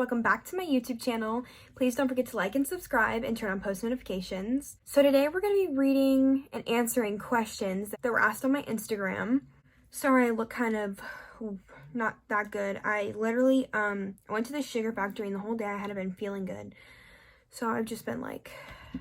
welcome back to my YouTube channel. Please don't forget to like and subscribe and turn on post notifications. So today we're going to be reading and answering questions that were asked on my Instagram. Sorry I look kind of not that good. I literally I went to the sugar factory and the whole day I hadn't been feeling good. So I've just been like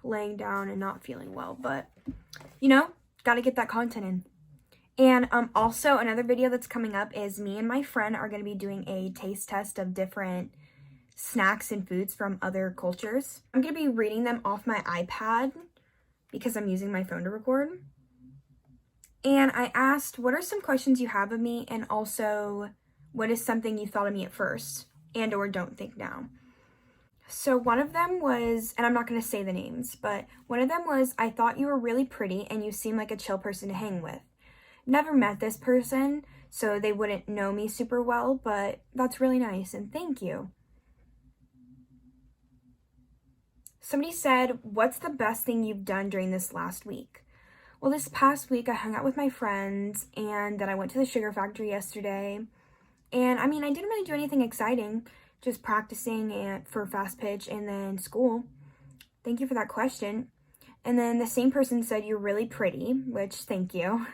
laying down and not feeling well, but you know, gotta get that content in. And also another video that's coming up is me and my friend are going to be doing a taste test of different snacks and foods from other cultures. I'm going to be reading them off my iPad because I'm using my phone to record. And I asked, what are some questions you have of me? And also, what is something you thought of me at first and or don't think now? So one of them was, and I'm not going to say the names, but one of them was, I thought you were really pretty and you seem like a chill person to hang with. Never met this person, so they wouldn't know me super well, but that's really nice, and thank you. Somebody said, what's the best thing you've done during this last week? Well, this past week, I hung out with my friends, and then I went to the sugar factory yesterday, and I mean, I didn't really do anything exciting, just practicing for fast pitch and then school. Thank you for that question. And then the same person said, you're really pretty, which thank you.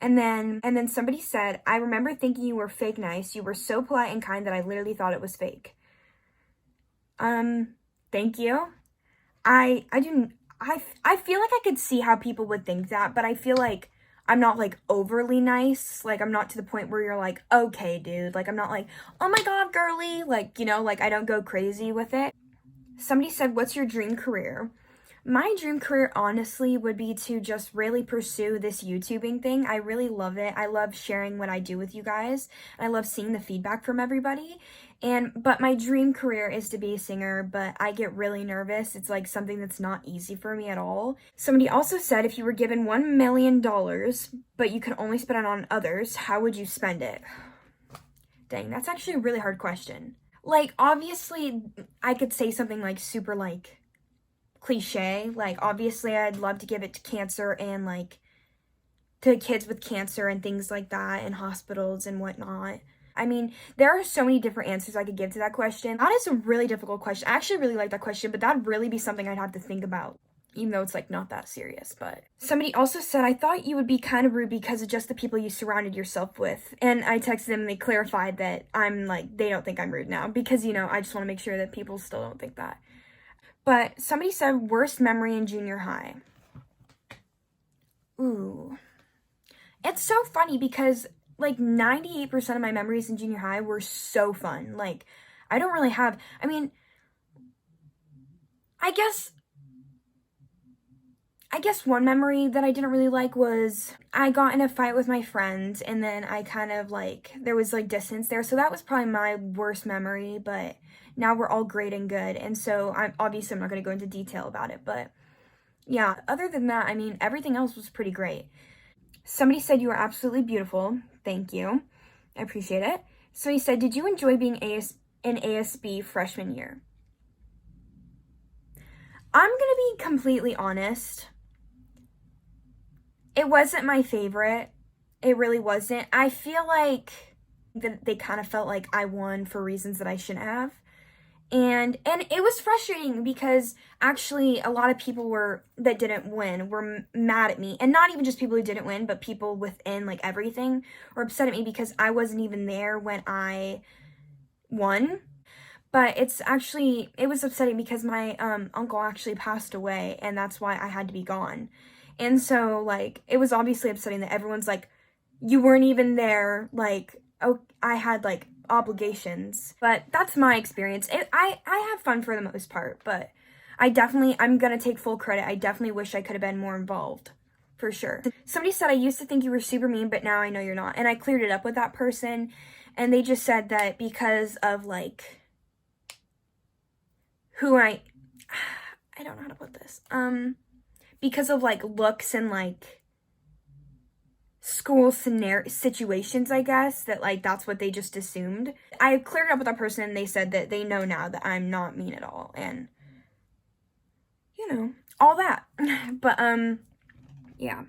And then somebody said, I remember thinking you were fake nice. You were so polite and kind that I literally thought it was fake. Thank you. I feel like I could see how people would think that, but I feel like I'm not like overly nice. Like I'm not to the point where you're like, okay, dude. Like I'm not like, oh my God, girly. Like, you know, like I don't go crazy with it. Somebody said, what's your dream career? My dream career, honestly, would be to just really pursue this YouTubing thing. I really love it. I love sharing what I do with you guys. I love seeing the feedback from everybody. But my dream career is to be a singer, but I get really nervous. It's like something that's not easy for me at all. Somebody also said, if you were given $1 million, but you could only spend it on others, how would you spend it? Dang, that's actually a really hard question. Like, obviously, I could say something like super like cliche, like obviously I'd love to give it to cancer and like to kids with cancer and things like that in hospitals and whatnot. I mean, there are so many different answers I could give to that question. That is a really difficult question. I actually really like that question, but that'd really be something I'd have to think about, even though it's like not that serious. But somebody also said, I thought you would be kind of rude because of just the people you surrounded yourself with. And I texted them and they clarified that I'm like, they don't think I'm rude now because, you know, I just want to make sure that people still don't think that. But somebody said, worst memory in junior high. Ooh. It's so funny because, like, 98% of my memories in junior high were so fun. Like, I don't really have, I mean, I guess one memory that I didn't really like was I got in a fight with my friends and then I kind of, like, there was, like, distance there. So that was probably my worst memory, but now we're all great and good, and so I'm not going to go into detail about it, but yeah, other than that, I mean, everything else was pretty great. Somebody said you are absolutely beautiful. Thank you. I appreciate it. Somebody said, did you enjoy being in ASB freshman year? I'm going to be completely honest. It wasn't my favorite. It really wasn't. I feel like that they kind of felt like I won for reasons that I shouldn't have. And it was frustrating because actually a lot of people that didn't win were mad at me. And not even just people who didn't win, but people within like everything were upset at me because I wasn't even there when I won. But it was upsetting because my uncle actually passed away and that's why I had to be gone. And so like, it was obviously upsetting that everyone's like, you weren't even there. Like, oh, I had like obligations, but that's my experience. I have fun for the most part, but I'm gonna take full credit. I definitely wish I could have been more involved, for sure. Somebody said, I used to think you were super mean, but now I know you're not. And I cleared it up with that person, and they just said that because of like I don't know how to put this, because of like looks and like school situations, I guess, that like that's what they just assumed. I cleared it up with that person and they said that they know now that I'm not mean at all, and you know, all that. But yeah,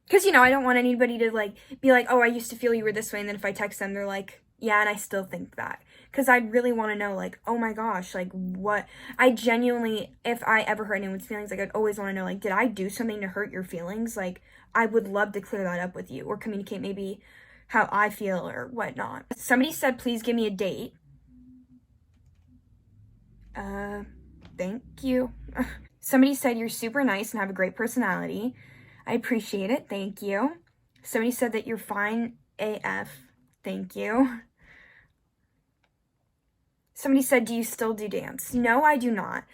because you know, I don't want anybody to like be like, oh, I used to feel you were this way, and then if I text them they're like, Yeah, and I still think that. Because I'd really want to know, like, oh my gosh, like, what? I genuinely, if I ever hurt anyone's feelings, like, I'd always want to know, like, did I do something to hurt your feelings? Like, I would love to clear that up with you or communicate maybe how I feel or whatnot. Somebody said, please give me a date. Thank you. Somebody said, you're super nice and have a great personality. I appreciate it. Thank you. Somebody said that you're fine AF. Thank you. Somebody said, do you still do dance? No, I do not.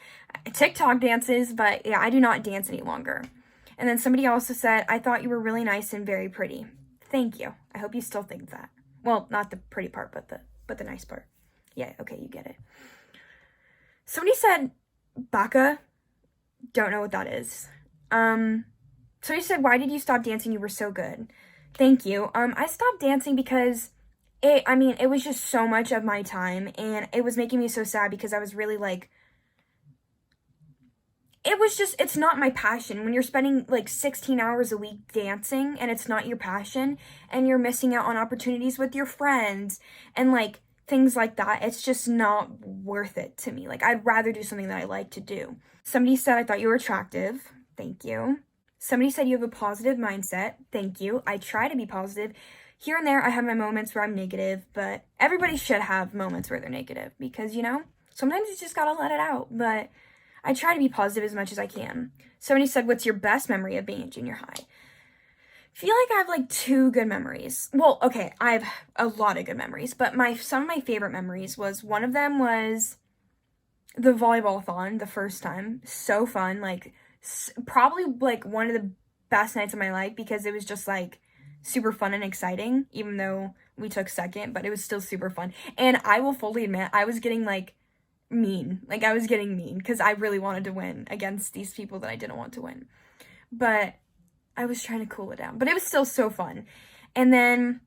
TikTok dances, but yeah, I do not dance any longer. And then somebody also said, I thought you were really nice and very pretty. Thank you. I hope you still think that. Well, not the pretty part, but the nice part. Yeah, okay, you get it. Somebody said, Baka. Don't know what that is. Somebody said, why did you stop dancing? You were so good. Thank you. I stopped dancing because it was just so much of my time, and it was making me so sad because I was really like, it's not my passion. When you're spending like 16 hours a week dancing and it's not your passion and you're missing out on opportunities with your friends and like things like that, it's just not worth it to me. Like, I'd rather do something that I like to do. Somebody said, I thought you were attractive. Thank you. Somebody said you have a positive mindset. Thank you. I try to be positive. Here and there, I have my moments where I'm negative, but everybody should have moments where they're negative because, you know, sometimes you just gotta let it out. But I try to be positive as much as I can. Somebody said, what's your best memory of being in junior high? I feel like I have like 2 good memories. Well, okay, I have a lot of good memories, but some of my favorite memories was, one of them was the volleyball-a-thon the first time. So fun, like probably like one of the best nights of my life because it was just like super fun and exciting, even though we took second, but it was still super fun. And I will fully admit, I was getting like mean. Like, I was getting mean because I really wanted to win against these people that I didn't want to win. But I was trying to cool it down. But it was still so fun. And then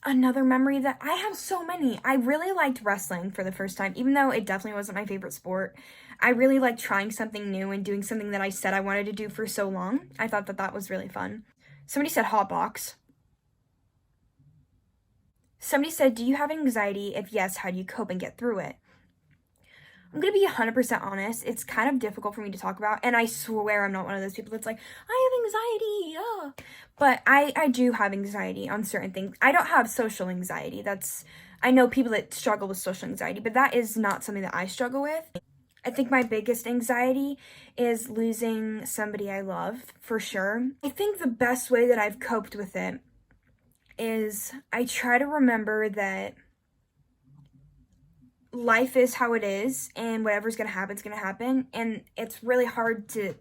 another memory that I have so many. I really liked wrestling for the first time, even though it definitely wasn't my favorite sport. I really liked trying something new and doing something that I said I wanted to do for so long. I thought that that was really fun. Somebody said hotbox. Somebody said, do you have anxiety? If yes, how do you cope and get through it? I'm going to be 100% honest. It's kind of difficult for me to talk about, and I swear I'm not one of those people that's like, I have anxiety, but I do have anxiety on certain things. I don't have social anxiety. I know people that struggle with social anxiety, but that is not something that I struggle with. I think my biggest anxiety is losing somebody I love, for sure. I think the best way that I've coped with it is I try to remember that life is how it is, and whatever's gonna happen is gonna happen, and it's really hard to,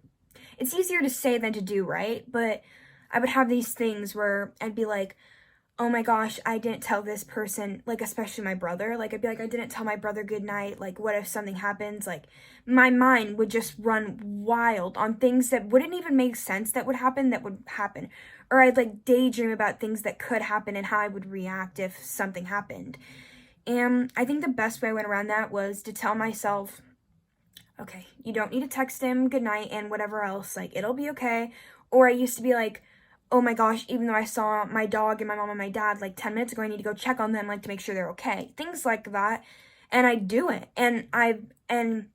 it's easier to say than to do, right? But I would have these things where I'd be like, oh my gosh, I didn't tell this person, like, especially my brother, like, I'd be like, I didn't tell my brother good night, like, what if something happens? Like, my mind would just run wild on things that wouldn't even make sense that would happen, or I'd, like, daydream about things that could happen and how I would react if something happened. And I think the best way I went around that was to tell myself, okay, you don't need to text him goodnight and whatever else, like, it'll be okay. Or I used to be like, oh my gosh, even though I saw my dog and my mom and my dad like 10 minutes ago, I need to go check on them, like, to make sure they're okay. Things like that. And I do it. And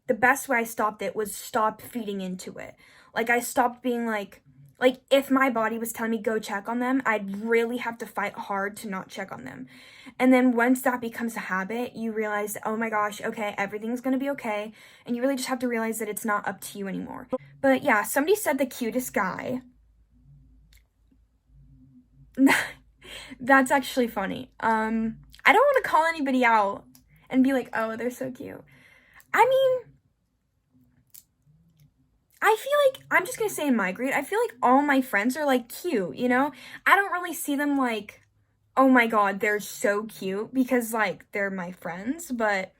the best way I stopped it was stop feeding into it. Like, I stopped being like, if my body was telling me go check on them, I'd really have to fight hard to not check on them. And then once that becomes a habit, you realize, oh my gosh, okay, everything's gonna be okay. And you really just have to realize that it's not up to you anymore. But yeah, somebody said the cutest guy. That's actually funny. I don't want to call anybody out and be like, oh, they're so cute. I mean, I feel like, I'm just gonna say in my grade, I feel like all my friends are like cute, you know? I don't really see them like, oh my god, they're so cute, because like, they're my friends, but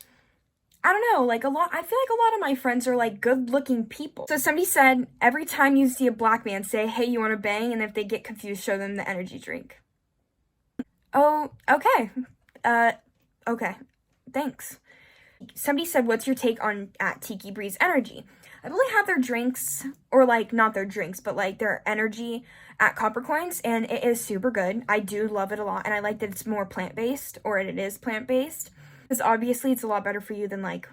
I don't know, like I feel like a lot of my friends are like good looking people. So somebody said, every time you see a black man, say, hey, you wanna bang? And if they get confused, show them the energy drink. Oh, okay. Okay. Thanks. Somebody said, what's your take on at Tiki Breeze energy? I really have their drinks, or like not their drinks, but like their energy at Copper Coins, and it is super good. I do love it a lot, and I like that it's more plant-based, or it is plant-based, because obviously it's a lot better for you than like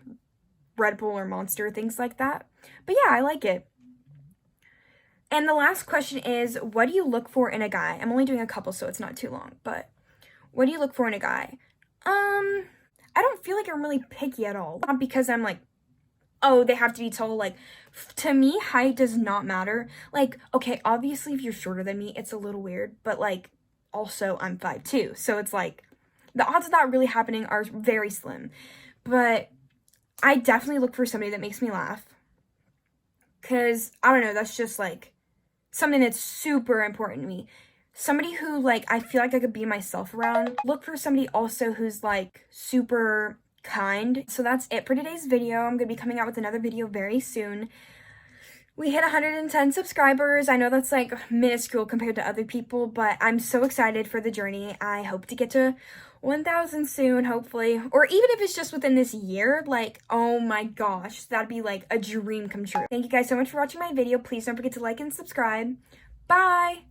Red Bull or Monster, things like that. But yeah, I like it. And the last question is, what do you look for in a guy? I'm only doing a couple, so it's not too long, but what do you look for in a guy? I don't feel like I'm really picky at all. Not because I'm like, oh, they have to be tall. Like, to me, height does not matter. Like, okay, obviously if you're shorter than me, it's a little weird, but like, also I'm 5'2", so it's like, the odds of that really happening are very slim. But I definitely look for somebody that makes me laugh. Because, I don't know, that's just like something that's super important to me. Somebody who, like, I feel like I could be myself around. Look for somebody also who's, like, super kind. So that's it for today's video. I'm going to be coming out with another video very soon. We hit 110 subscribers. I know that's, like, minuscule compared to other people, but I'm so excited for the journey. I hope to get to 1,000 soon, hopefully. Or even if it's just within this year, like, oh my gosh, that'd be, like, a dream come true. Thank you guys so much for watching my video. Please don't forget to like and subscribe. Bye!